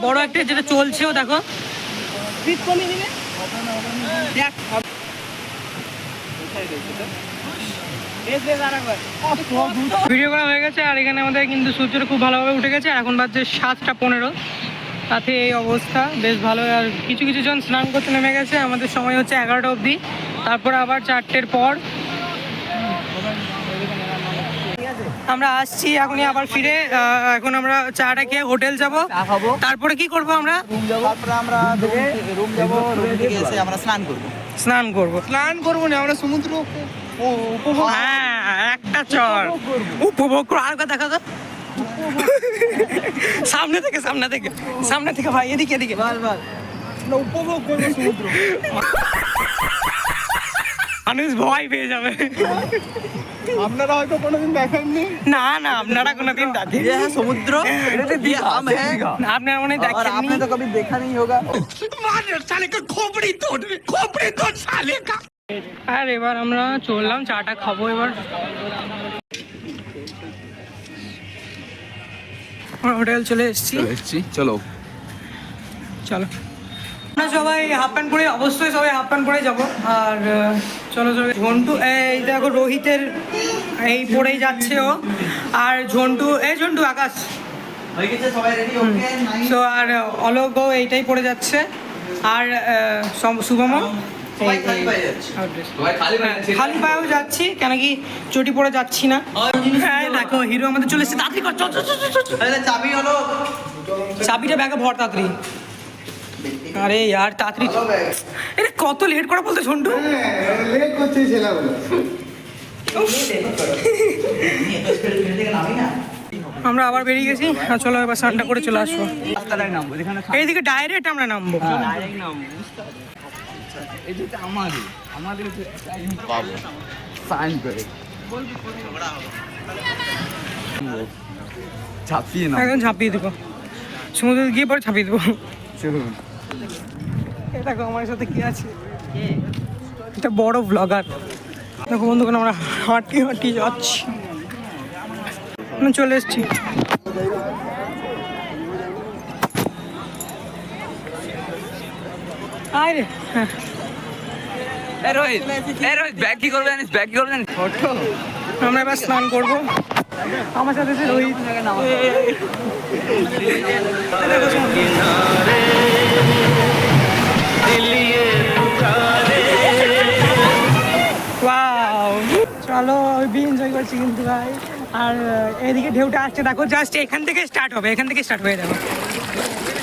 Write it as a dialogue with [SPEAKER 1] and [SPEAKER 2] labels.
[SPEAKER 1] বড় একটা যেটা চলছেও দেখো। ভিডিও করা হয়ে গেছে আর এখানে আমাদের কিন্তু সূর্যটা খুব ভালোভাবে উঠে গেছে। এখন বাজছে 7:15, তাতে এই অবস্থা বেশ ভালো। আর কিছু কিছু জন স্নান করতে নেমে গেছে। আমাদের সময় হচ্ছে 11টা অবধি, তারপরে আবার 4টের পর আমরা আসছি। এখনই আবার ফিরে এখন আমরা চাটা খেয়ে হোটেল যাব, তারপরে কি করব আমরা
[SPEAKER 2] রুম যাবো, রুম থেকে এসে আমরা স্নান করবো না, আমরা সমুদ্র উপভোগ।
[SPEAKER 1] হ্যাঁ, একটা চর উপভোগ করো। আর দেখা তো সামনে থেকে ভাই, এদিকে
[SPEAKER 2] উপভোগ করবো সমুদ্র।
[SPEAKER 1] মানুষ ভয় পেয়ে যাবে।
[SPEAKER 2] আপনারা হয়তো কোনোদিন দেখেননি।
[SPEAKER 1] না আপনারা কোনোদিন দেখেননি সমুদ্র। আপনারা মনে দেখেননি,
[SPEAKER 2] आपने तो कभी देखा नहीं होगा।
[SPEAKER 1] আর এবার আমরা চললাম, চাটা খাবো। এবার হোটেল চলে এসেছি।
[SPEAKER 2] চলো
[SPEAKER 1] আমরা সবাই হাফ প্যান্ট পরে, অবশ্যই সবাই হাফ প্যান্ট পরে যাবো। আর চলো ঝন্টু, এই দেখো রোহিতের এই পরেই যাচ্ছে ও। আর ঝন্টু আকাশ তো, আর অলোকও এইটাই পরে যাচ্ছে। আর শুভম খালি পায়েও যাচ্ছি, কেন কি চটি পরে যাচ্ছি না। হ্যাঁ দেখো হিরো আমাদের চলে এসেছে। তাড়াতাড়ি কর,
[SPEAKER 2] চাবি হলো,
[SPEAKER 1] চাবিটা ব্যাগে ভর তাড়াতাড়ি। আরে ইয়ার তাড়াতাড়ি, এটা কত লেট করা বলতে ঝন্টু।
[SPEAKER 2] লেট করছে ছেলেগুলো।
[SPEAKER 1] আমরা আবার বেরিয়ে গেছি। আর চলো এবার স্নানটা করে চলে আসবো। এইদিকে ডাইরেক্ট আমরা নামবো। এখন ঝাঁপিয়ে দেবো সমুদ্রে গিয়ে, পরে ঝাঁপিয়ে দেবো। দেখো আমার সাথে কি আছে, এটা বড় ব্লগার। দেখো বন্ধুগণ, আমরা হাঁটি যাচ্ছি, চলে এসছি। আরে হ্যাঁ, আমরা এবার স্নান করবো। আমার সাথে রোহিত, চলো এনজয় করছি কিন্তু ভাই। আর এদিকে ঢেউটা আসছে দেখো, জাস্ট এখান থেকে স্টার্ট হবে দেখো।